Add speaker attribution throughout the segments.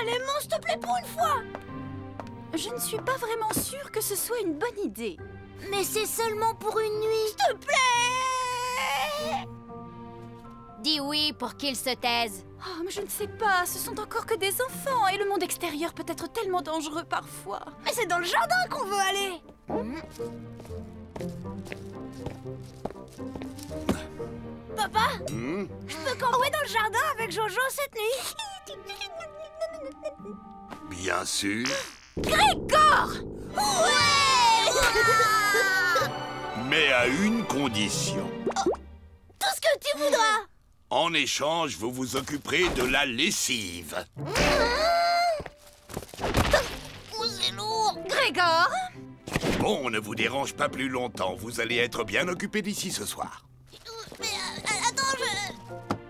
Speaker 1: Allez, mange, s'il te plaît, pour une fois.
Speaker 2: Je ne suis pas vraiment sûre que ce soit une bonne idée.
Speaker 1: Mais c'est seulement pour une nuit. S'il te plaît.
Speaker 3: Dis oui pour qu'ils se taisent.
Speaker 2: Oh, mais je ne sais pas, ce sont encore que des enfants et le monde extérieur peut être tellement dangereux parfois.
Speaker 1: Mais c'est dans le jardin qu'on veut aller. Papa, je peux camper dans le jardin avec Jojo cette nuit?
Speaker 4: Bien sûr.
Speaker 1: Grégor! Ouais!
Speaker 4: Mais à une condition.
Speaker 1: Tout ce que tu voudras.
Speaker 4: En échange, vous vous occuperez de la lessive.
Speaker 1: C'est lourd.
Speaker 2: Grégor!
Speaker 4: Bon, ne vous dérange pas plus longtemps. Vous allez être bien occupé d'ici ce soir.
Speaker 1: Mais attends,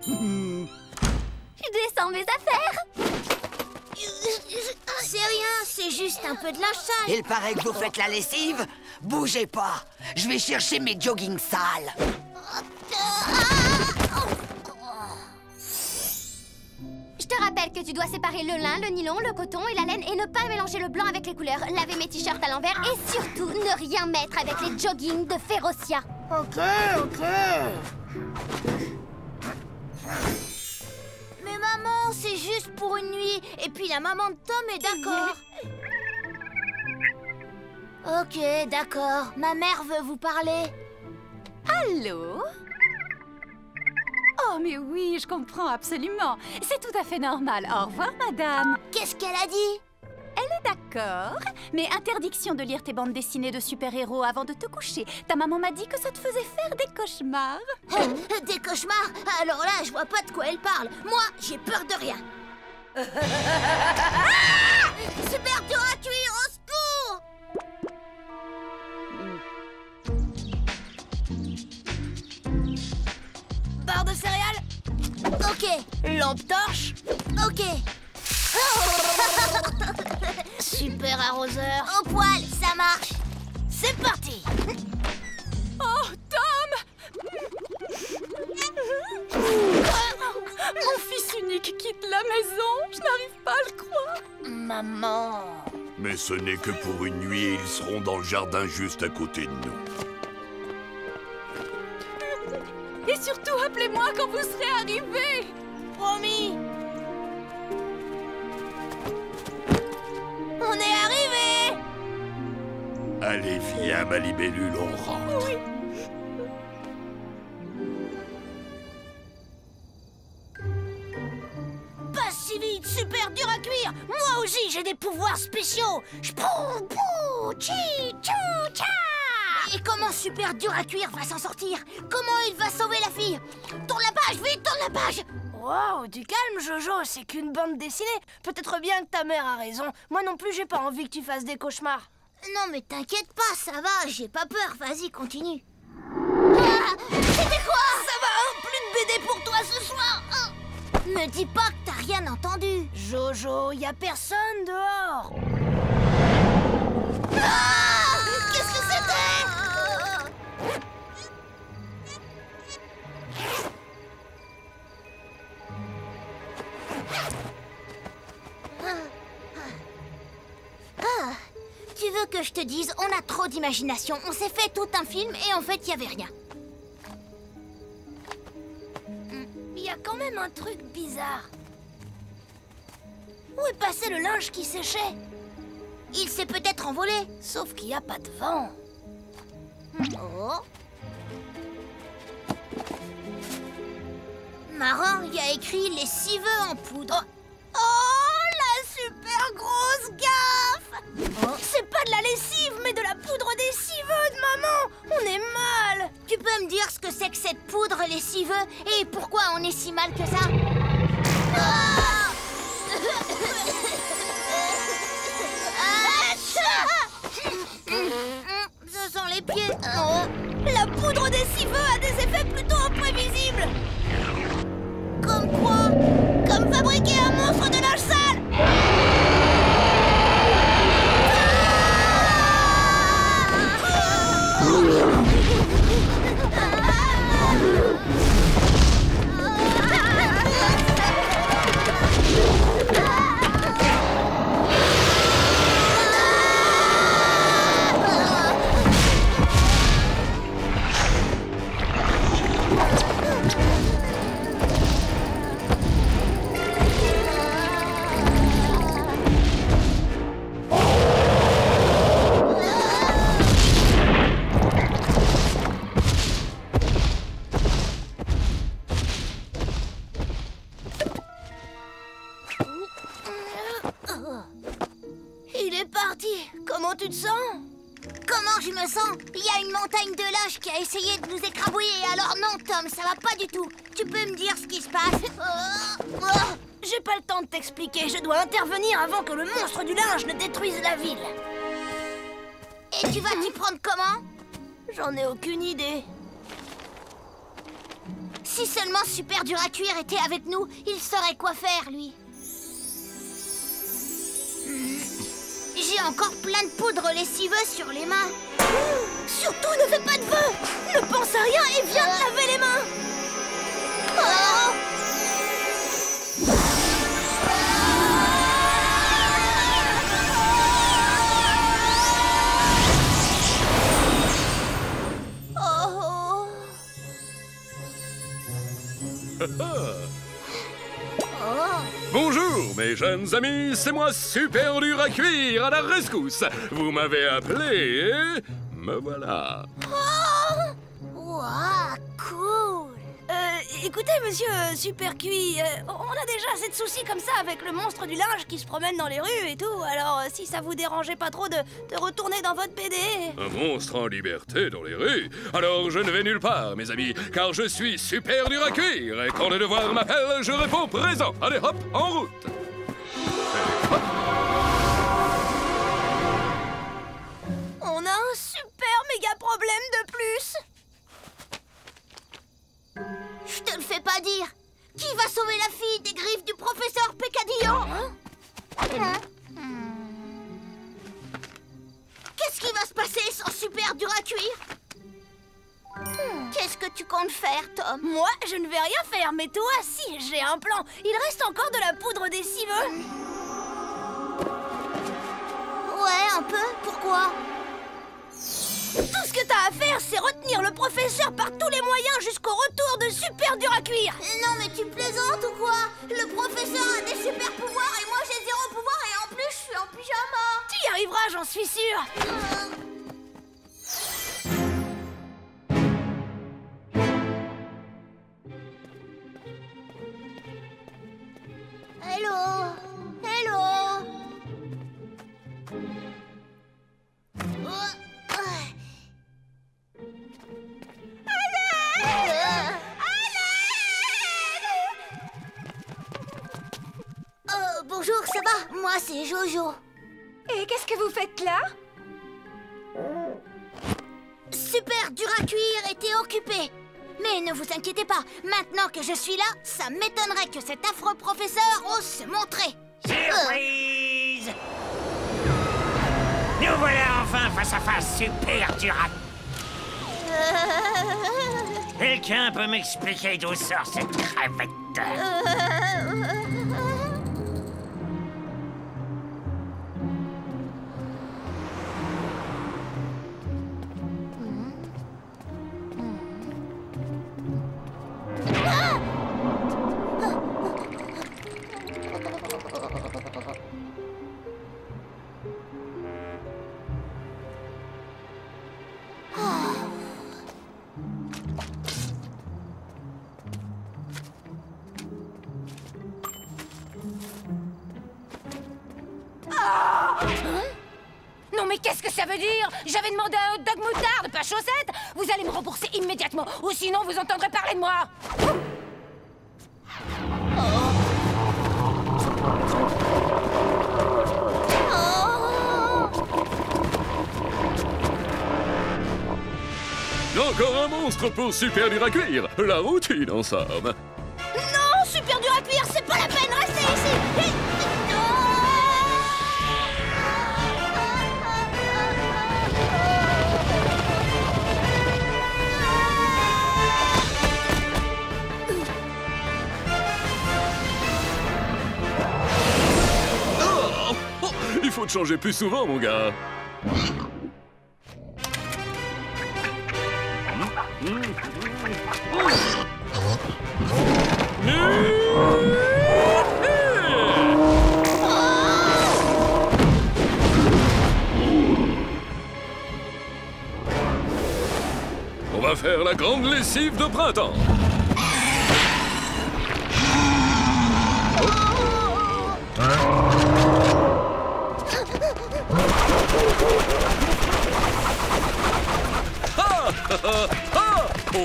Speaker 3: Je descends mes affaires.
Speaker 1: c'est rien, c'est juste un peu de linge sale.
Speaker 5: Il paraît que vous faites la lessive. Bougez pas. Je vais chercher mes jogging sales.
Speaker 3: Je te rappelle que tu dois séparer le lin, le nylon, le coton et la laine et ne pas mélanger le blanc avec les couleurs, laver mes t-shirts à l'envers et surtout ne rien mettre avec les joggings de Férocia.
Speaker 1: Ok. Mais maman, c'est juste pour une nuit. Et puis la maman de Tom est d'accord. Ok, d'accord. Ma mère veut vous parler.
Speaker 2: Allô? Oh, mais oui, je comprends absolument. C'est tout à fait normal. Au revoir, madame.
Speaker 1: Qu'est-ce qu'elle a dit?
Speaker 2: Elle est d'accord, mais interdiction de lire tes bandes dessinées de super-héros avant de te coucher. Ta maman m'a dit que ça te faisait faire des cauchemars.
Speaker 1: Des cauchemars? Alors là, je vois pas de quoi elle parle. Moi, j'ai peur de rien. Super dur à cuire, au secours! Barre de céréales? Ok. Lampe torche? Ok. Super arroseur. Au poil, ça marche. C'est parti.
Speaker 2: Oh, Tom! Mon fils unique quitte la maison. Je n'arrive pas à le croire.
Speaker 1: Maman.
Speaker 4: Mais ce n'est que pour une nuit et ils seront dans le jardin juste à côté de nous.
Speaker 2: Et surtout, appelez-moi quand vous serez arrivés.
Speaker 1: Promis. On est arrivé.
Speaker 4: Allez, viens, ma libellule, on rentre.
Speaker 2: Oui.
Speaker 1: Pas si vite, super dur à cuire. Moi aussi, j'ai des pouvoirs spéciaux. J'pou, pou, chi, chou, cha. Et comment super dur à cuire va s'en sortir? Comment il va sauver la fille? Tourne la page, vite, tourne la page.
Speaker 6: Wow, du calme, Jojo, c'est qu'une bande dessinée. Peut-être bien que ta mère a raison. Moi non plus, j'ai pas envie que tu fasses des cauchemars.
Speaker 1: Non mais t'inquiète pas, ça va, j'ai pas peur. Vas-y, continue. Ah, c'était quoi? Ça va, hein? Plus de BD pour toi ce soir. Hein? Me dis pas que t'as rien entendu.
Speaker 6: Jojo, y a personne dehors.
Speaker 1: Ah, qu'est-ce que c'était? Tu veux que je te dise, on a trop d'imagination. On s'est fait tout un film et en fait, il y avait rien.
Speaker 6: Il y a quand même un truc bizarre. Où est passé le linge qui séchait?
Speaker 1: Il s'est peut-être envolé.
Speaker 6: Sauf qu'il n'y a pas de vent.
Speaker 1: Oh. Marrant, il y a écrit les civeux en poudre. Oh, la super grosse gaffe!
Speaker 6: C'est pas de la lessive, mais de la poudre lessiveux de maman. On est mal.
Speaker 1: Tu peux me dire ce que c'est que cette poudre lessiveux et pourquoi on est si mal que ça? Ah! Ce sont les pieds. Oh.
Speaker 6: La poudre lessiveux a des effets plutôt imprévisibles.
Speaker 1: Comme quoi? Comme fabriquer un monstre de linge sale!
Speaker 6: comment tu te sens?
Speaker 1: Comment je me sens? Il y a une montagne de lâches qui a essayé de nous écrabouiller. Alors non, Tom, ça va pas du tout. Tu peux me dire ce qui se passe?
Speaker 6: J'ai pas le temps de t'expliquer. Je dois intervenir avant que le monstre du linge ne détruise la ville.
Speaker 1: Et tu vas t'y prendre comment?
Speaker 6: J'en ai aucune idée.
Speaker 1: Si seulement Super Dur à Cuire était avec nous, il saurait quoi faire, lui. J'ai encore plein de poudre lessiveuse sur les mains.
Speaker 6: Surtout, ne fais pas de vœux. Ne pense à rien et viens te laver les mains.
Speaker 7: Bonjour mes jeunes amis, c'est moi Super Dur à Cuire, à la rescousse. Vous m'avez appelé et me voilà.
Speaker 1: Waouh, cool.
Speaker 6: Écoutez, monsieur Super Cuit, on a déjà assez de soucis comme ça avec le monstre du linge qui se promène dans les rues et tout. Alors, si ça vous dérangeait pas trop de retourner dans votre BD...
Speaker 7: Un monstre en liberté dans les rues? Alors je ne vais nulle part, mes amis, car je suis Super Dur à Cuire. Et quand le devoir m'appelle, je réponds présent. Allez hop, en route. Et hop.
Speaker 6: On a un super méga problème de plus.
Speaker 1: Je te le fais pas dire. Qui va sauver la fille des griffes du professeur Peccadillo? Qu'est-ce qui va se passer sans Super Dur à Cuire? Qu'est-ce que tu comptes faire, Tom?
Speaker 6: Moi, je ne vais rien faire, mais toi, si, j'ai un plan. Il reste encore de la poudre lessiveuse.
Speaker 1: Ouais, un peu. Pourquoi?
Speaker 6: Tout ce que t'as à faire, c'est retenir le professeur par tous les moyens jusqu'au retour de Super Dur à Cuire.
Speaker 1: Non, mais tu plaisantes ou quoi? Le professeur a des super pouvoirs et moi j'ai 0 pouvoir et en plus je suis en pyjama.
Speaker 6: Tu y arriveras, j'en suis sûre.
Speaker 1: Hello? Hello? Bonjour, ça va? Moi, c'est Jojo.
Speaker 2: Et qu'est-ce que vous faites là?
Speaker 1: Super Dur à Cuire était occupé. Mais ne vous inquiétez pas, maintenant que je suis là, ça m'étonnerait que cet affreux professeur ose se montrer.
Speaker 8: Surprise! Nous voilà enfin face à face, Super Dur à... Quelqu'un peut m'expliquer d'où sort cette crevette?
Speaker 2: Non mais qu'est-ce que ça veut dire? J'avais demandé un hot dog moutarde, pas chaussette. Vous allez me rembourser immédiatement, ou sinon vous entendrez parler de moi.
Speaker 7: Encore un monstre pour Super Dur à Cuire. La routine en somme.
Speaker 1: Non, Super Dur à Cuire, c'est pas la peine, restez ici.
Speaker 7: Oh, il faut te changer plus souvent, mon gars. On va faire la grande lessive de printemps.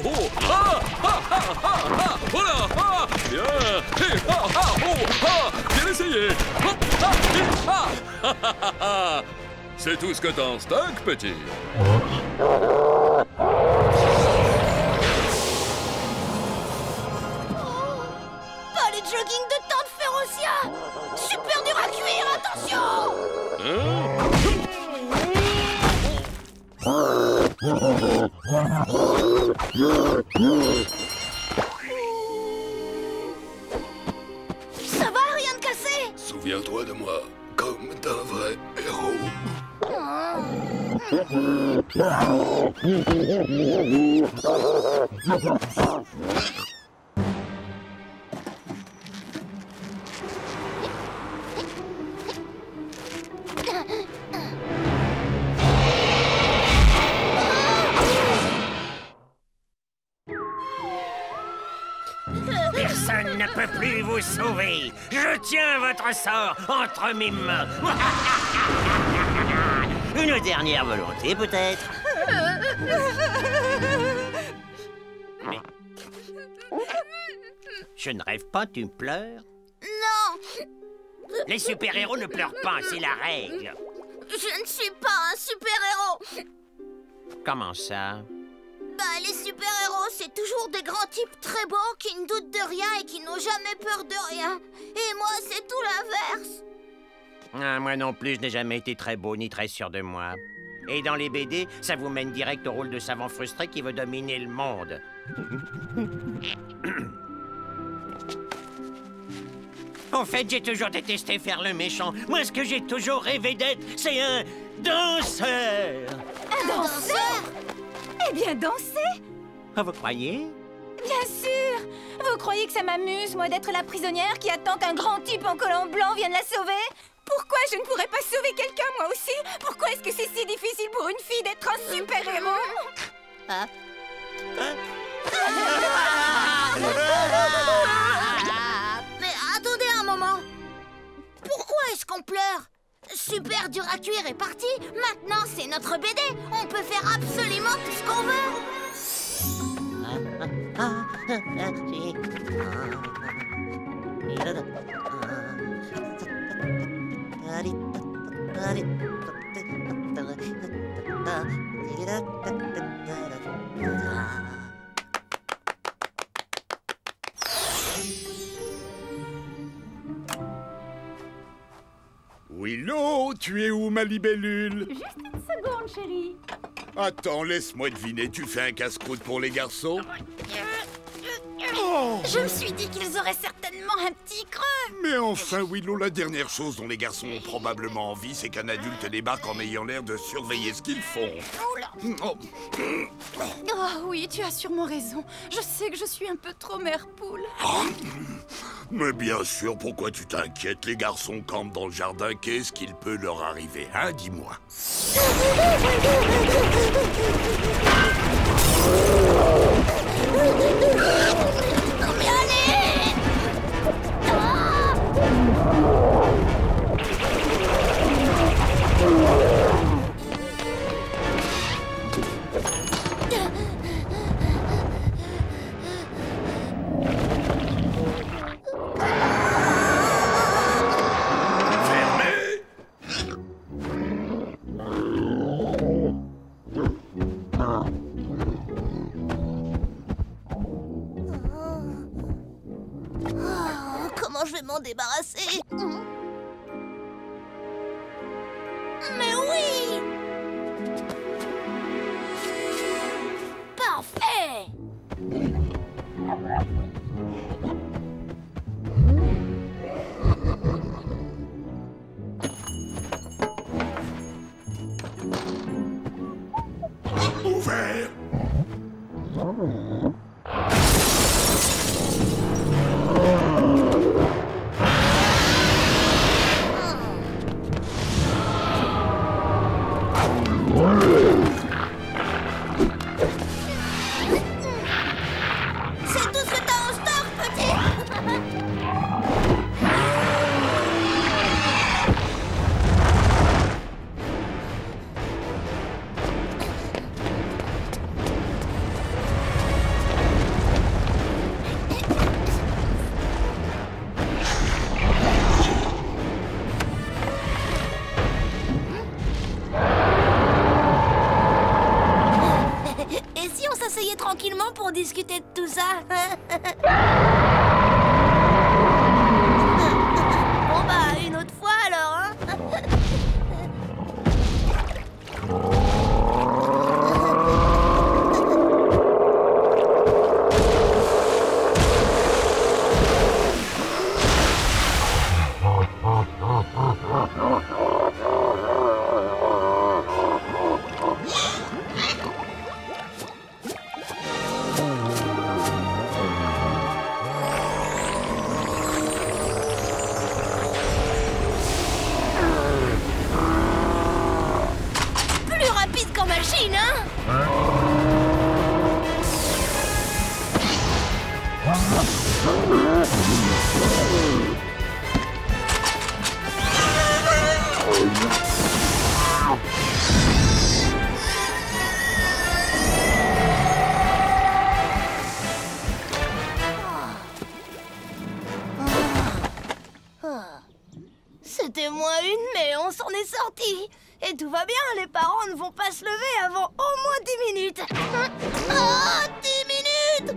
Speaker 7: oh, oh. Ah, ah, ah, ah, ah. Oh là, ah. Bien. Et, ah, ah, oh, ah. Bien essayé. Oh, ah, et, ah. Ah, ah, ah, ah. C'est tout ce que t'as en stock, petit.
Speaker 1: Pas les jogging de Tante Férocia! Super dur à cuire, attention! Ça va, rien de cassé?
Speaker 4: Souviens-toi de moi, comme d'un vrai héros.
Speaker 8: Personne ne peut plus vous sauver. Je tiens votre sort entre mes mains. Une dernière volonté, peut-être? Mais... Je ne rêve pas, tu pleures?
Speaker 1: Non!
Speaker 8: Les super-héros ne pleurent pas, c'est la règle.
Speaker 1: Je ne suis pas un super-héros!
Speaker 8: Comment ça?
Speaker 1: Bah, les super-héros, c'est toujours des grands types très beaux qui ne doutent de rien et qui n'ont jamais peur de rien. Et moi, c'est tout l'inverse.
Speaker 8: Ah, moi non plus, je n'ai jamais été très beau ni très sûr de moi. Et dans les BD, ça vous mène direct au rôle de savant frustré qui veut dominer le monde. En fait, j'ai toujours détesté faire le méchant. Moi, ce que j'ai toujours rêvé d'être, c'est un danseur.
Speaker 2: Un danseur? Eh bien, danser?
Speaker 8: Ah, vous croyez?
Speaker 2: Bien sûr! Vous croyez que ça m'amuse, moi, d'être la prisonnière qui attend qu'un grand type en collant blanc vienne la sauver? Pourquoi je ne pourrais pas sauver quelqu'un, moi aussi? Pourquoi est-ce que c'est si difficile pour une fille d'être un super-héros?
Speaker 1: Mais attendez un moment. Pourquoi est-ce qu'on pleure? Super dur à cuire est parti. Maintenant, c'est notre BD. On peut faire absolument tout ce qu'on veut.
Speaker 4: Willow, tu es où, ma libellule?
Speaker 2: Juste une seconde, chérie.
Speaker 4: Attends, laisse-moi deviner, tu fais un casse-croûte pour les garçons?
Speaker 2: Je me suis dit qu'ils auraient certainement un petit creux.
Speaker 4: Mais enfin, Willow, la dernière chose dont les garçons ont probablement envie, c'est qu'un adulte débarque en ayant l'air de surveiller ce qu'ils font. Oh.
Speaker 2: Oh oui, tu as sûrement raison. Je sais que je suis un peu trop mère poule.
Speaker 4: Mais bien sûr, pourquoi tu t'inquiètes? Les garçons campent dans le jardin, qu'est-ce qu'il peut leur arriver, hein? Dis-moi.
Speaker 1: Non mais allez! Comment je vais m'en débarrasser? Mais oui! Parfait!
Speaker 4: Ouvert!
Speaker 1: C'est tout ce que t'as en stock, petit!
Speaker 6: discuter de tout ça. Bon bah, une autre fois alors, hein. Plus rapide qu'en machine, hein. C'était moins une, mais on s'en est sorti. Et tout va bien, les parents ne vont pas se lever avant au moins 10 minutes. Oh, 10 minutes!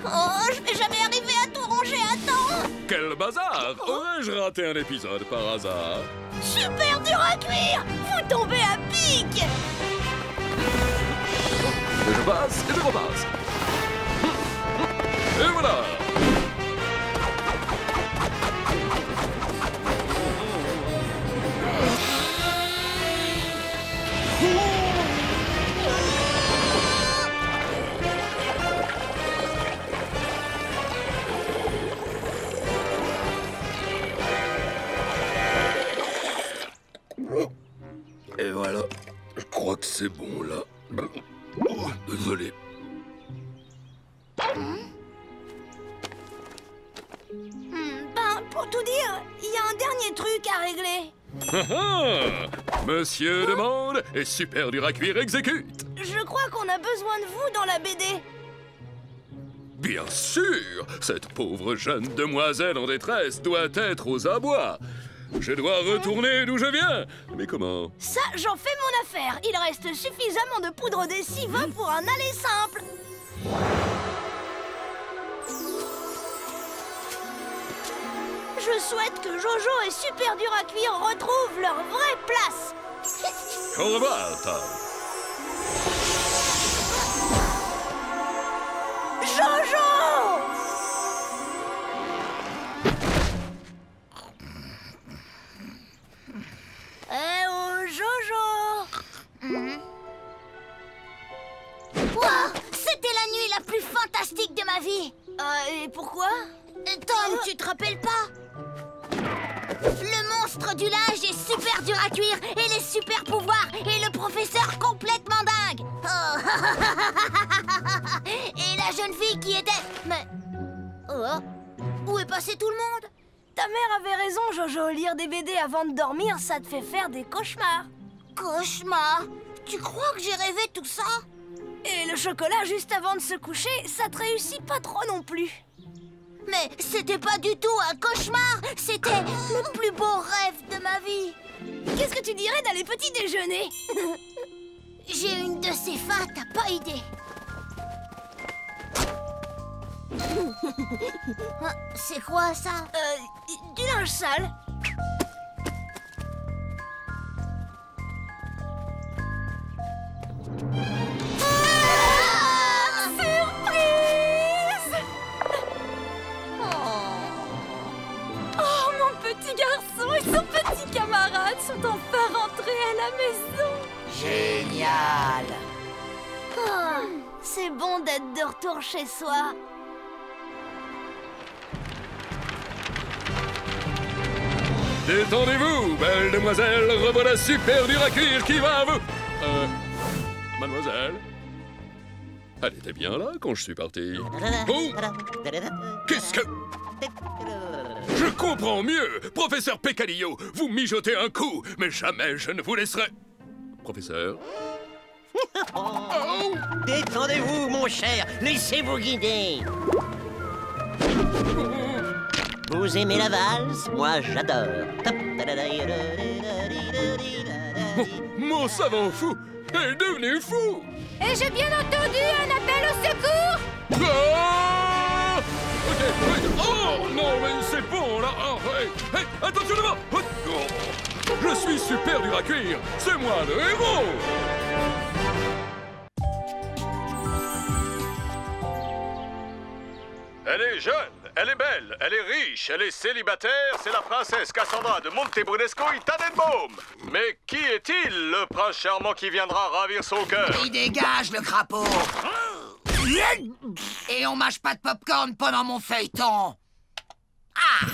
Speaker 6: Oh, je vais jamais arriver à tout ranger à temps.
Speaker 7: Quel bazar! Aurais-je raté un épisode par hasard?
Speaker 6: Super dur à cuire! Vous tombez à pic!
Speaker 7: Je passe et je repasse. Et voilà! Et voilà, je crois que c'est bon là. Oh, désolé.
Speaker 6: Ben, pour tout dire, il y a un dernier truc à régler.
Speaker 7: Monsieur demande et super dur à cuire exécute.
Speaker 6: Je crois qu'on a besoin de vous dans la BD.
Speaker 7: Bien sûr, cette pauvre jeune demoiselle en détresse doit être aux abois. Je dois retourner d'où je viens. Mais comment?
Speaker 6: Ça, j'en fais mon affaire. Il reste suffisamment de poudre d'essive pour un aller simple. Je souhaite que Jojo et Super Dur à Cuire retrouvent leur vraie place.
Speaker 7: Au revoir, Tom.
Speaker 6: Jojo! Eh oh, Jojo!
Speaker 1: Wow, c'était la nuit la plus fantastique de ma vie.
Speaker 6: Et pourquoi?
Speaker 1: Tom, tu te rappelles pas? Le monstre du linge est super dur à cuire et les super pouvoirs et le professeur complètement dingue. Oh. Et la jeune fille qui était... Mais... Oh. Où est passé tout le monde?
Speaker 6: Ta mère avait raison, Jojo. Lire des BD avant de dormir, ça te fait faire des cauchemars.
Speaker 1: Cauchemar? Tu crois que j'ai rêvé tout ça?
Speaker 6: Et le chocolat juste avant de se coucher, ça te réussit pas trop non plus.
Speaker 1: Mais c'était pas du tout un cauchemar. C'était le plus beau rêve de ma vie.
Speaker 6: Qu'est-ce que tu dirais d'aller petit déjeuner?
Speaker 1: J'ai une de ces fins, t'as pas idée. C'est quoi ça?
Speaker 6: Du linge sale.
Speaker 2: Surprise! Oh, mon petit garçon et son petit camarade sont enfin rentrés à la maison.
Speaker 5: Génial!
Speaker 6: Oh, c'est bon d'être de retour chez soi.
Speaker 7: Détendez-vous, belle demoiselle, revoilà super dur à cuire qui va à vous. Mademoiselle? Elle était bien là quand je suis parti. Oh! Qu'est-ce que... Je comprends mieux! Professeur Peccadillo, vous mijotez un coup, mais jamais je ne vous laisserai... Professeur?
Speaker 8: Oh, détendez-vous, mon cher. Laissez-vous guider. Vous aimez la valse? Moi, j'adore.
Speaker 7: Mon savant fou est devenu fou!
Speaker 2: Ai-je bien entendu un appel au secours?
Speaker 7: Ah! Ok, oui. Oh non, mais c'est bon là! Oh, hey, hey, attention devant! Oh. Je suis super dur à cuire! C'est moi le héros!
Speaker 9: Elle est jeune, elle est belle, elle est riche, elle est célibataire, c'est la princesse Cassandra de Montebrunesco et Tannenbaum. Mais qui est-il, le prince charmant qui viendra ravir son cœur?
Speaker 5: Il dégage, le crapaud. Et on mâche pas de popcorn pendant mon feuilleton. Ah!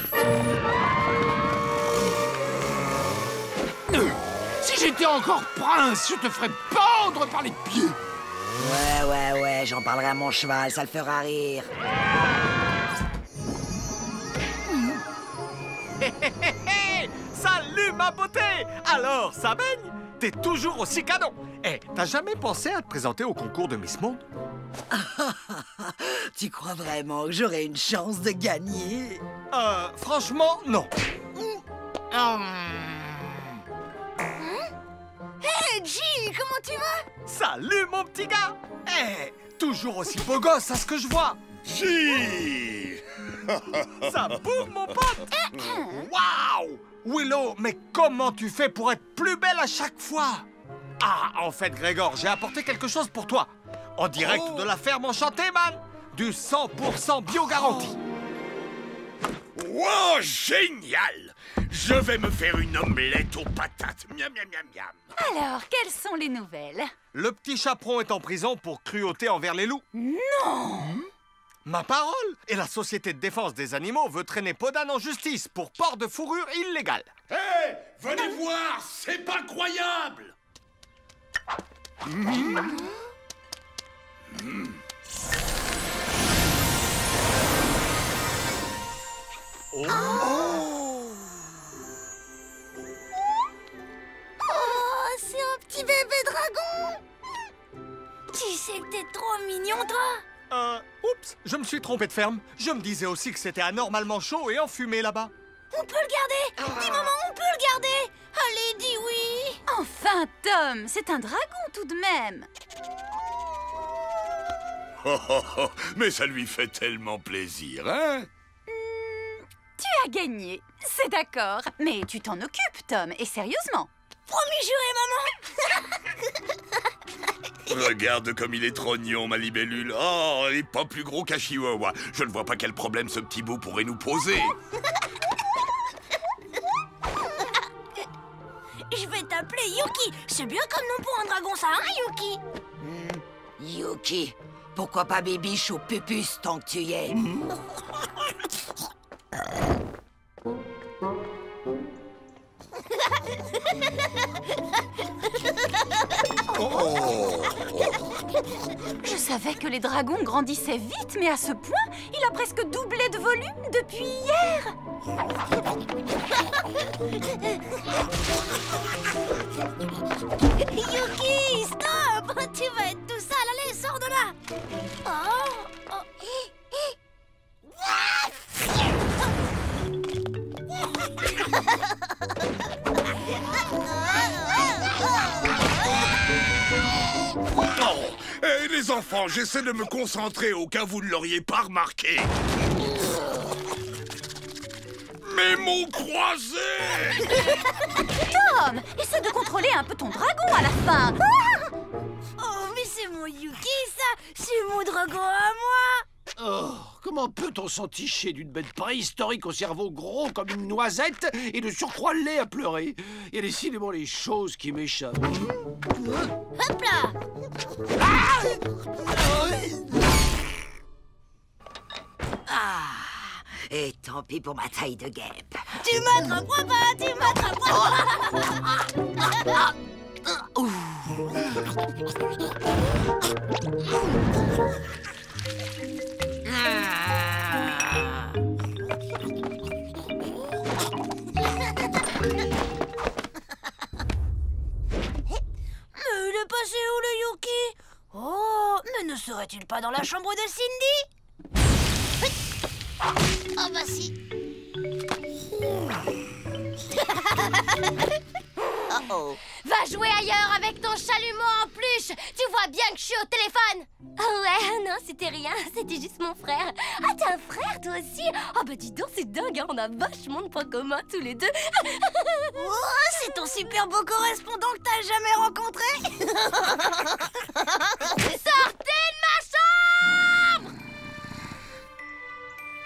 Speaker 10: Si j'étais encore prince, je te ferais pendre par les pieds.
Speaker 5: Ouais, j'en parlerai à mon cheval, ça le fera rire.
Speaker 9: Salut ma beauté! Alors, ça baigne? T'es toujours aussi canon! Eh, t'as jamais pensé à te présenter au concours de Miss Monde?
Speaker 5: Tu crois vraiment que j'aurais une chance de gagner?
Speaker 9: Franchement, non.
Speaker 1: Hey, G, comment tu vas?
Speaker 9: Salut mon petit gars! Eh, toujours aussi beau gosse à ce que je vois!
Speaker 4: Si.
Speaker 9: Ça boum, mon pote! Waouh! Willow, mais comment tu fais pour être plus belle à chaque fois? Ah, en fait, Grégor, j'ai apporté quelque chose pour toi. En direct de la ferme enchantée, man! Du 100% bio garanti.
Speaker 4: Wow, génial! Je vais me faire une omelette aux patates. Miam, miam, miam, miam.
Speaker 2: Alors, quelles sont les nouvelles?
Speaker 9: Le petit chaperon est en prison pour cruauté envers les loups.
Speaker 2: Non!
Speaker 9: Ma parole! Et la Société de défense des animaux veut traîner Podane en justice pour port de fourrure illégale.
Speaker 4: Hé, venez voir, c'est pas croyable!
Speaker 1: Oh, c'est un petit bébé dragon! Tu sais que t'es trop mignon, toi!
Speaker 9: Oups, je me suis trompé de ferme. Je me disais aussi que c'était anormalement chaud et enfumé là-bas.
Speaker 1: On peut le garder! Dis, maman, on peut le garder! Allez, dis oui!
Speaker 2: Enfin, Tom, c'est un dragon tout de même.
Speaker 4: Oh, oh, oh, mais ça lui fait tellement plaisir, hein?
Speaker 2: Tu as gagné, c'est d'accord. Mais tu t'en occupes, Tom, et sérieusement.
Speaker 1: Promis juré, maman!
Speaker 4: Regarde comme il est trognon, ma libellule. Oh, il est pas plus gros qu'un chihuahua. Je ne vois pas quel problème ce petit bout pourrait nous poser.
Speaker 1: Je vais t'appeler Yuki. C'est bien comme nom pour un dragon, ça, hein, Yuki?
Speaker 5: Yuki, pourquoi pas Bibiche ou Pupus tant que tu y es?
Speaker 2: Je savais que les dragons grandissaient vite, mais à ce point, il a presque doublé de volume depuis hier.
Speaker 1: Yuki, stop! Tu vas être tout sale, allez, sors de là! Oh, oh.
Speaker 4: Hé, les enfants, j'essaie de me concentrer au cas où vous ne l'auriez pas remarqué. Mes mots croisés!
Speaker 2: Tom, essaie de contrôler un peu ton dragon à la fin.
Speaker 1: Oh, mais c'est mon Yuki, ça! C'est mon dragon à moi!
Speaker 10: Oh, comment peut-on s'enticher d'une bête préhistorique au cerveau gros comme une noisette et de surcroît laid à pleurer? Il y a décidément les choses qui m'échappent.
Speaker 1: Hop là!
Speaker 5: Et tant pis pour ma taille de guêpe.
Speaker 1: Tu m'attraperas pas! Tu m'attraperas pas! Mais il est passé où, le Yuki? Oh, mais ne serait-il pas dans la chambre de Cindy? Oh bah si.
Speaker 3: Va jouer ailleurs avec ton chalumeau en peluche. Tu vois bien que je suis au téléphone. Oh ouais, non, c'était rien. C'était juste mon frère. Ah, t'as un frère, toi aussi? Oh bah dis donc, c'est dingue, hein. On a vachement de points communs tous les deux.
Speaker 6: Oh, c'est ton super beau correspondant que t'as jamais rencontré.
Speaker 3: Sortez de ma chambre!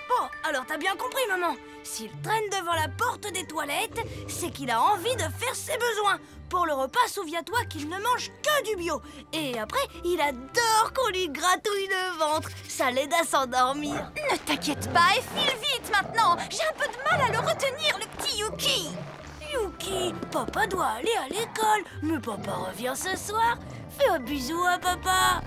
Speaker 6: Bon, alors t'as bien compris, maman. S'il traîne devant la porte des toilettes, c'est qu'il a envie de faire ses besoins. Pour le repas, souviens-toi qu'il ne mange que du bio. Et après, il adore qu'on lui gratouille le ventre. Ça l'aide à s'endormir.
Speaker 2: Ne t'inquiète pas et file vite maintenant. J'ai un peu de mal à le retenir, le petit Yuki.
Speaker 6: Yuki, papa doit aller à l'école. Mais papa revient ce soir. Fais un bisou à papa.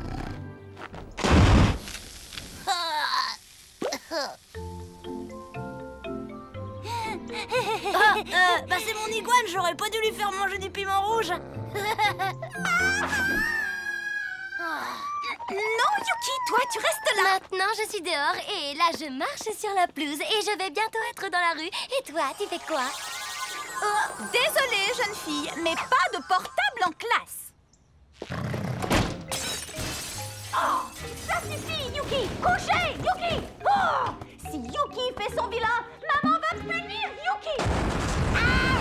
Speaker 6: Bah c'est mon iguane, j'aurais pas dû lui faire manger du piment rouge.
Speaker 2: Non, Yuki, toi, tu restes là.
Speaker 3: Maintenant, je suis dehors et là, je marche sur la pelouse et je vais bientôt être dans la rue. Et toi, tu fais quoi?
Speaker 2: Oh, désolée, jeune fille, mais pas de portable en classe. Oh, ça suffit, Yuki. Couchez, Yuki. Oh, si Yuki fait son vilain, maman va punir Yuki. Ah,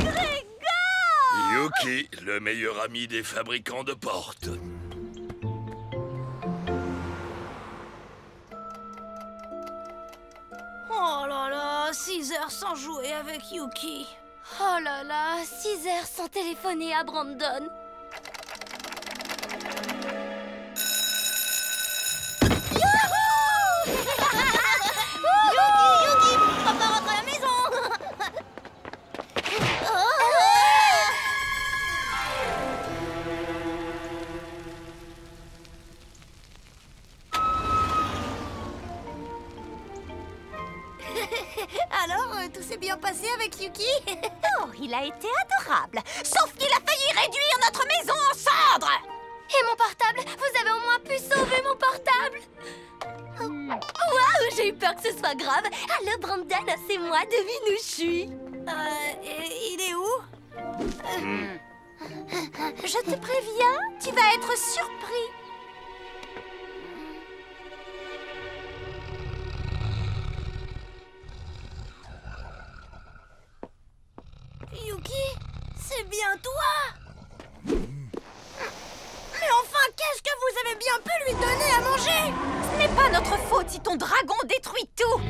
Speaker 2: Grégor!
Speaker 4: Yuki, le meilleur ami des fabricants de portes.
Speaker 6: Oh là là, 6 heures sans jouer avec Yuki.
Speaker 3: Oh là là, 6 heures sans téléphoner à Brandon.
Speaker 6: Yuki, papa rentre à la maison. Alors, tout s'est bien passé avec Yuki?
Speaker 2: Oh, il a été adorable. Sauf qu'il a failli réduire notre maison en cendres.
Speaker 3: Et mon portable? Vous avez au moins pu sauver mon portable? Waouh, j'ai eu peur que ce soit grave. Allô, Brandon, c'est moi, devine où je suis.
Speaker 6: Il est où?
Speaker 2: Je te préviens, tu vas être surpris.
Speaker 6: Yuki, c'est bien toi? Mais enfin, qu'est-ce que vous avez bien pu lui donner à manger?
Speaker 2: Ce n'est pas notre faute si ton dragon détruit tout.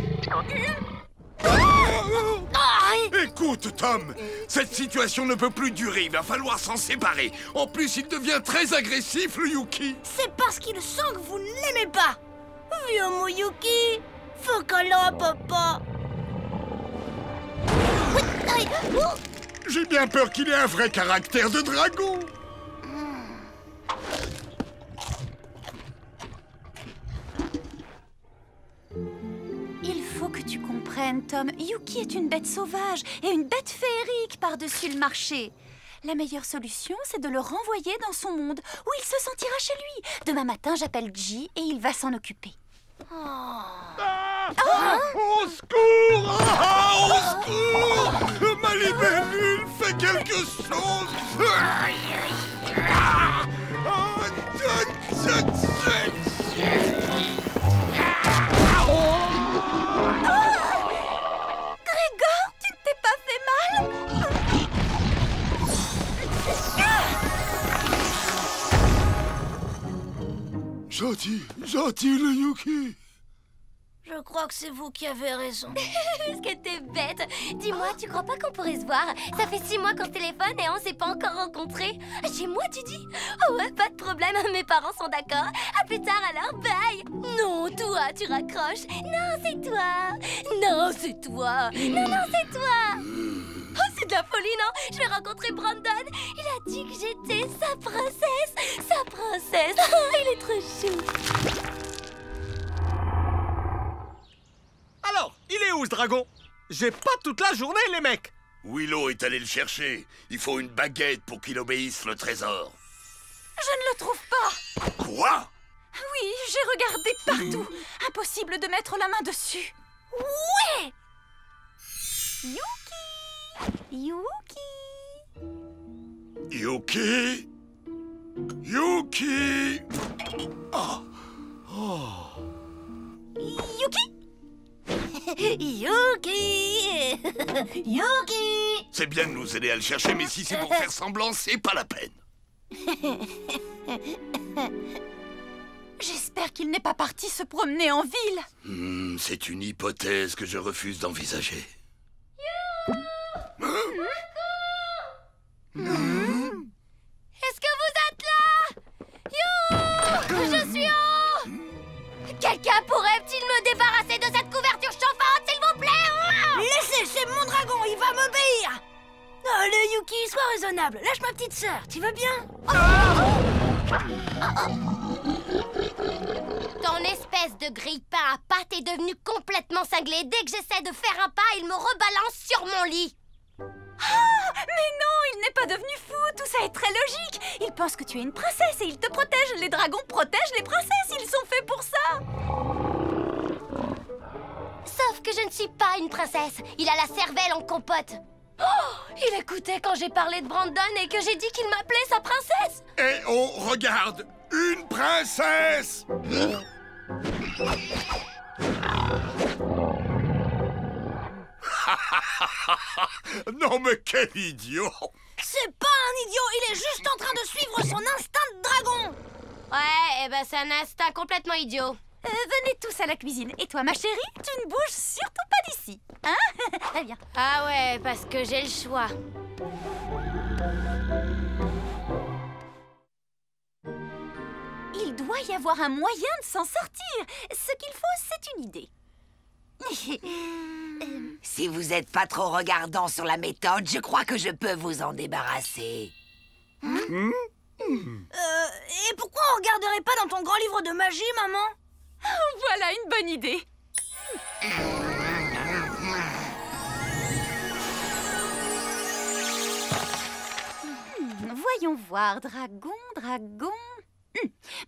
Speaker 4: Écoute, Tom, cette situation ne peut plus durer. Il va falloir s'en séparer. En plus, il devient très agressif, le Yuki.
Speaker 6: C'est parce qu'il sent que vous ne l'aimez pas. Vieux mon Yuki, fais câlin à papa.
Speaker 4: J'ai bien peur qu'il ait un vrai caractère de dragon.
Speaker 2: Il faut que tu comprennes, Tom. Yuki est une bête sauvage et une bête féerique par-dessus le marché. La meilleure solution, c'est de le renvoyer dans son monde, où il se sentira chez lui. Demain matin, j'appelle G et il va s'en occuper.
Speaker 4: Au secours! Au secours! Ma libellule fait quelque chose!
Speaker 2: Grégor, tu ne t'es pas fait mal?
Speaker 4: Gentil le Yuki.
Speaker 6: Je crois que c'est vous qui avez raison.
Speaker 3: Est-ce que t'es bête? Dis-moi, tu crois pas qu'on pourrait se voir? Ça fait 6 mois qu'on se téléphone et on s'est pas encore rencontrés. Chez moi, tu dis? Oh ouais, pas de problème, mes parents sont d'accord. À plus tard alors, bye. Non, toi, tu raccroches. Non, c'est toi. Non, c'est toi. Non, non, c'est toi. Oh, c'est de la folie, non? Je vais rencontrer Brandon. Il a dit que j'étais sa princesse. Sa princesse. Oh, il est trop chou.
Speaker 9: Alors, il est où ce dragon? J'ai pas toute la journée, les mecs.
Speaker 4: Willow est allé le chercher. Il faut une baguette pour qu'il obéisse le trésor.
Speaker 2: Je ne le trouve pas.
Speaker 4: Quoi?
Speaker 2: Oui, j'ai regardé partout. Impossible de mettre la main dessus.
Speaker 6: Ouais!
Speaker 2: Yuki! Yuki!
Speaker 4: Yuki? Yuki? Oh.
Speaker 2: Yuki?
Speaker 1: Yuki. Yuki.
Speaker 4: C'est bien de nous aider à le chercher, mais si c'est pour faire semblant, c'est pas la peine.
Speaker 2: J'espère qu'il n'est pas parti se promener en ville.
Speaker 4: C'est une hypothèse que je refuse d'envisager.
Speaker 3: Est-ce que vous êtes là? Je suis en haut. Quelqu'un pourrait-il me débarrasser de cette couverture chauffante, s'il vous plaît?
Speaker 6: Laissez, c'est mon dragon, il va m'obéir. Allez, Yuki, sois raisonnable. Lâche ma petite sœur, tu veux bien?
Speaker 3: Ton espèce de grille-pain à pattes est devenu complètement cinglé. Dès que j'essaie de faire un pas, il me rebalance sur mon lit.
Speaker 2: Ah, mais non, il n'est pas devenu fou. Tout ça est très logique. Il pense que tu es une princesse et il te protège. Les dragons protègent les princesses. Ils sont faits pour ça.
Speaker 3: Sauf que je ne suis pas une princesse. Il a la cervelle en compote. Oh, il écoutait quand j'ai parlé de Brandon et que j'ai dit qu'il m'appelait sa princesse.
Speaker 4: Eh oh, regarde! Une princesse! Non mais quel idiot!
Speaker 6: C'est pas un idiot, il est juste en train de suivre son instinct de dragon.
Speaker 3: Ouais, et ben c'est un instinct complètement idiot.
Speaker 2: Venez tous à la cuisine. Et toi, ma chérie, tu ne bouges surtout pas d'ici. Hein? Très bien.
Speaker 3: Ah ouais, parce que j'ai le choix.
Speaker 2: Il doit y avoir un moyen de s'en sortir. Ce qu'il faut, c'est une idée.
Speaker 5: Si vous n'êtes pas trop regardant sur la méthode, je crois que je peux vous en débarrasser.
Speaker 6: Et pourquoi on regarderait pas dans ton grand livre de magie, maman?
Speaker 2: Voilà une bonne idée. Voyons voir, dragon.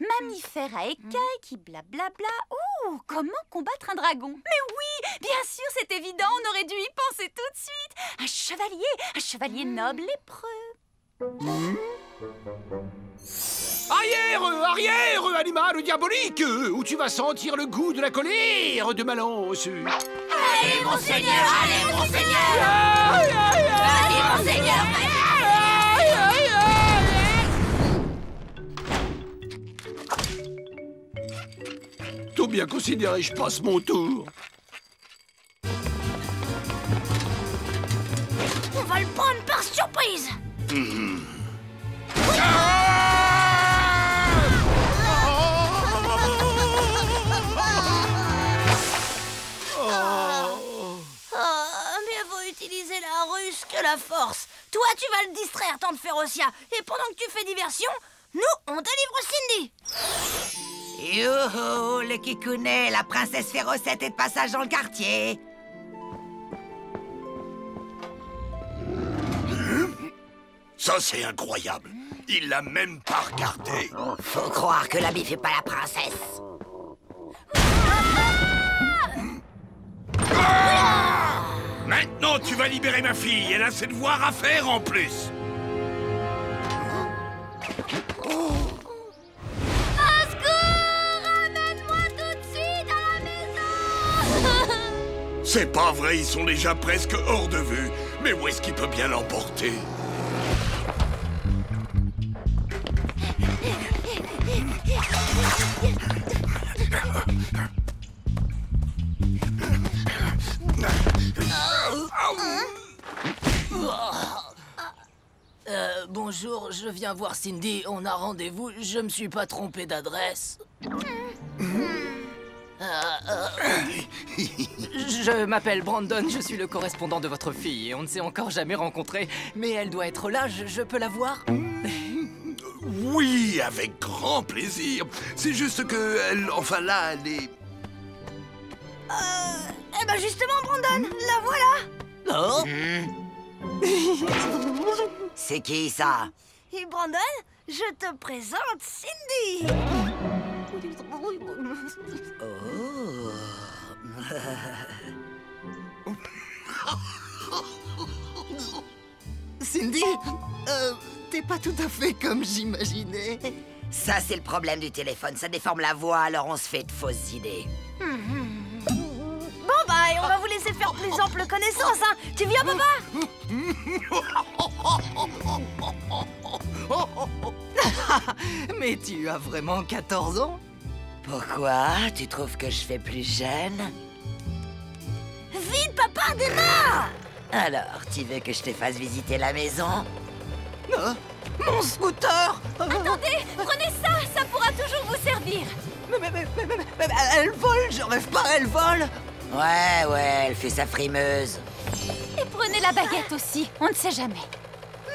Speaker 2: Mammifère à écailles qui blablabla. Oh, comment combattre un dragon? Mais oui, bien sûr, c'est évident, on aurait dû y penser tout de suite. Un chevalier noble lépreux.
Speaker 10: Arrière, animal diabolique, où tu vas sentir le goût de la colère de Malance.
Speaker 1: Allez, monseigneur, allez, monseigneur. Allez, monseigneur.
Speaker 10: Tout bien considéré, je passe mon tour.
Speaker 6: On va le prendre par surprise. Mieux vaut utiliser la ruse que la force. Toi, tu vas le distraire, tante Férocia. Et pendant que tu fais diversion, nous, on délivre Cindy.
Speaker 5: Youhou, le kikounet, la princesse Férocette est de passage dans le quartier.
Speaker 4: Ça, c'est incroyable. Il l'a même pas regardé.
Speaker 5: Faut croire que l'habit fait pas la princesse.
Speaker 4: Maintenant, tu vas libérer ma fille. Elle a ses devoirs à faire en plus. C'est pas vrai, ils sont déjà presque hors de vue. Mais où est-ce qu'il peut bien l'emporter?
Speaker 11: Bonjour, je viens voir Cindy. On a rendez-vous. Je me suis pas trompé d'adresse. Je m'appelle Brandon, je suis le correspondant de votre fille et on ne s'est encore jamais rencontrés. Mais elle doit être là, je peux la voir?
Speaker 4: Oui, avec grand plaisir. C'est juste que elle, enfin là, elle est...
Speaker 6: Eh ben justement, Brandon, la voilà.
Speaker 11: Oh.
Speaker 5: C'est qui ça?
Speaker 6: Et Brandon, je te présente Cindy.
Speaker 11: Cindy, t'es
Speaker 12: pas tout à fait comme j'imaginais.
Speaker 5: Ça, c'est le problème du téléphone. Ça déforme la voix, alors on se fait de fausses idées.
Speaker 6: Bon bah, et on va vous laisser faire plus ample connaissance, hein. Tu viens, papa?
Speaker 12: Mais tu as vraiment 14 ans?
Speaker 5: Pourquoi? Tu trouves que je fais plus jeune?
Speaker 6: Vite, papa, démarre!
Speaker 5: Alors, tu veux que je te fasse visiter la maison?
Speaker 12: Mon scooter!
Speaker 2: Attendez, prenez ça, ça pourra toujours vous servir.
Speaker 12: Mais elle vole, je rêve pas, elle vole!
Speaker 5: Ouais, elle fait sa frimeuse.
Speaker 2: Et prenez la baguette aussi, on ne sait jamais.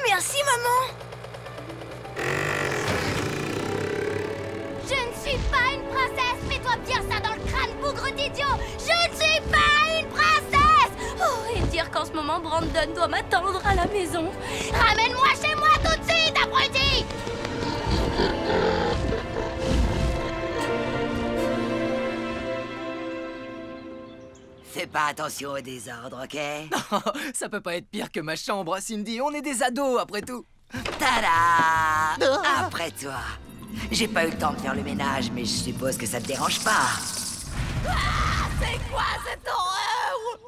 Speaker 6: Merci, maman!
Speaker 3: Je ne suis pas une princesse. Mets-toi bien ça dans le crâne, bougre d'idiot. Je ne suis pas une princesse. Oh, et dire qu'en ce moment, Brandon doit m'attendre à la maison. Ramène-moi chez moi tout de suite, abruti!
Speaker 5: Fais pas attention au désordre, ok?
Speaker 11: Ça peut pas être pire que ma chambre, Cindy. On est des ados, après tout.
Speaker 5: Tada! Après toi. J'ai pas eu le temps de faire le ménage, mais je suppose que ça te dérange pas.
Speaker 6: C'est quoi cette horreur?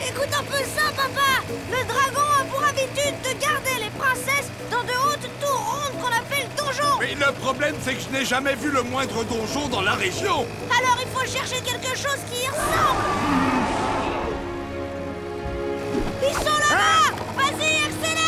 Speaker 6: Écoute un peu ça, papa! Le dragon a pour habitude de garder les princesses dans de hautes tours rondes qu'on appelle donjons!
Speaker 4: Mais le problème, c'est que je n'ai jamais vu le moindre donjon dans la région.
Speaker 6: Alors il faut chercher quelque chose qui y ressemble! Ils sont là-bas! Vas-y, accélère!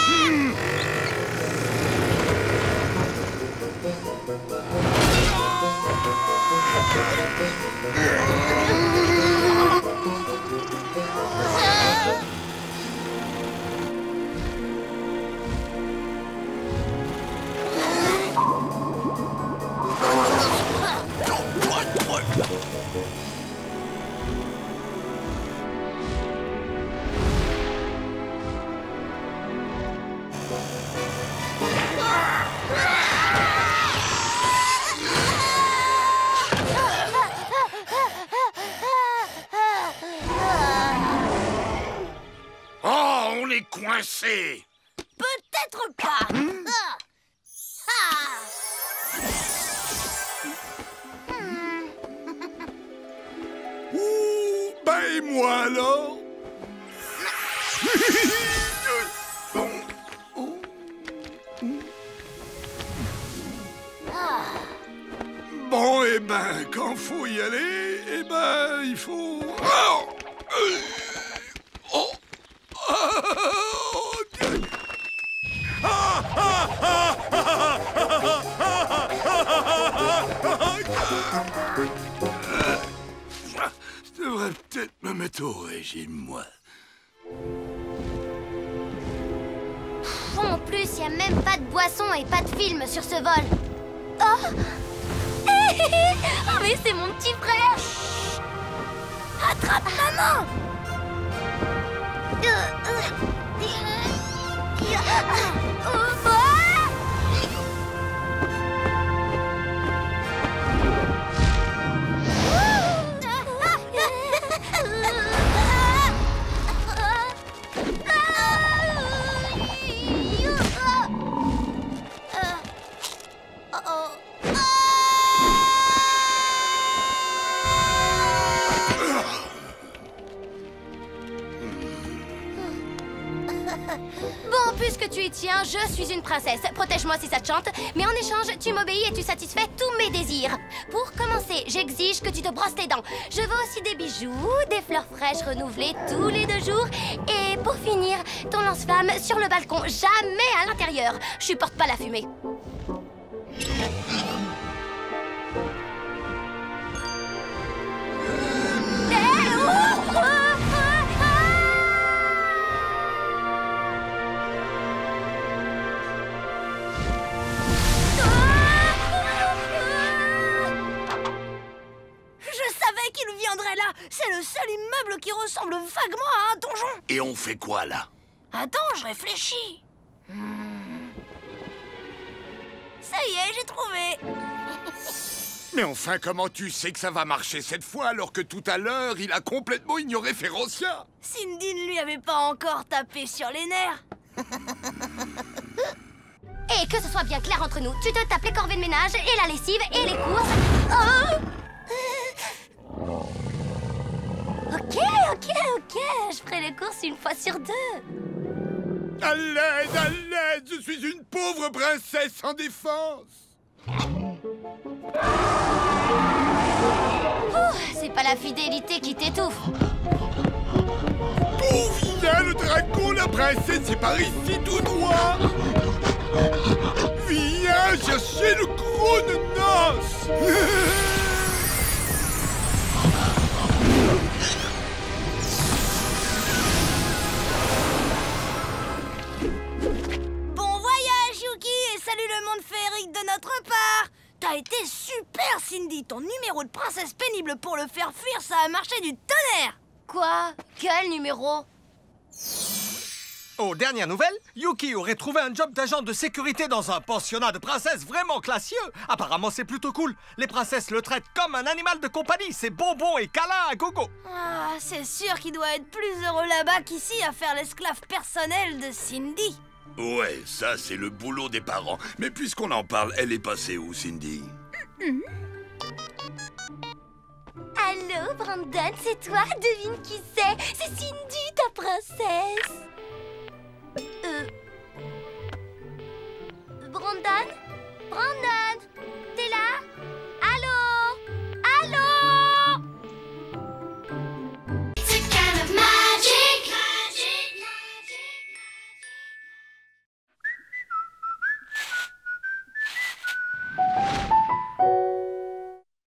Speaker 4: Oh, on est coincé.
Speaker 6: Peut-être pas!
Speaker 4: Ouh, bah et moi alors? Bon, eh ben, quand faut y aller, eh ben, il faut... Oh! Oh! Je devrais peut-être me mettre au régime, moi.
Speaker 3: En plus, il n'y a même pas de boisson et pas de film sur ce vol. Oh, oh mais c'est mon petit frère.
Speaker 6: Attrape maman!
Speaker 3: Bon, puisque tu y tiens, je suis une princesse. Protège-moi si ça te chante. Mais en échange, tu m'obéis et tu satisfais tous mes désirs. Pour commencer, j'exige que tu te brosses les dents. Je veux aussi des bijoux, des fleurs fraîches renouvelées tous les 2 jours. Et pour finir, ton lance-flamme sur le balcon, jamais à l'intérieur. Je supporte pas la fumée.
Speaker 6: Qu'il viendrait là. C'est le seul immeuble qui ressemble vaguement à un donjon.
Speaker 4: Et on fait quoi, là?
Speaker 6: Attends, je réfléchis. Ça y est, j'ai trouvé.
Speaker 4: Mais enfin, comment tu sais que ça va marcher cette fois alors que tout à l'heure, il a complètement ignoré Férocia?
Speaker 6: Cindy ne lui avait pas encore tapé sur les nerfs.
Speaker 3: Et que ce soit bien clair entre nous, tu te tapes les corvées de ménage et la lessive et les courses. Oh ok, je ferai les courses une fois sur 2.
Speaker 4: À l'aide, je suis une pauvre princesse sans défense.
Speaker 3: C'est pas la fidélité qui t'étouffe.
Speaker 4: Pouf, viens le dragon, la princesse est par ici tout droit. Viens chercher le gros de noces.
Speaker 6: Bon voyage, Yuki, et salut le monde féerique de notre part. T'as été super, Cindy. Ton numéro de princesse pénible pour le faire fuir, ça a marché du tonnerre.
Speaker 3: Quoi? Quel numéro?
Speaker 9: Aux dernières nouvelles, Yuki aurait trouvé un job d'agent de sécurité dans un pensionnat de princesses vraiment classieux. Apparemment, c'est plutôt cool. Les princesses le traitent comme un animal de compagnie. C'est bonbon et câlin à gogo.
Speaker 6: Ah, c'est sûr qu'il doit être plus heureux là-bas qu'ici à faire l'esclave personnel de Cindy.
Speaker 4: Ouais, ça c'est le boulot des parents. Mais puisqu'on en parle, elle est passée où, Cindy?
Speaker 3: Allô, Brandon, c'est toi? Devine qui c'est? C'est Cindy, ta princesse. Brandon? Brandon?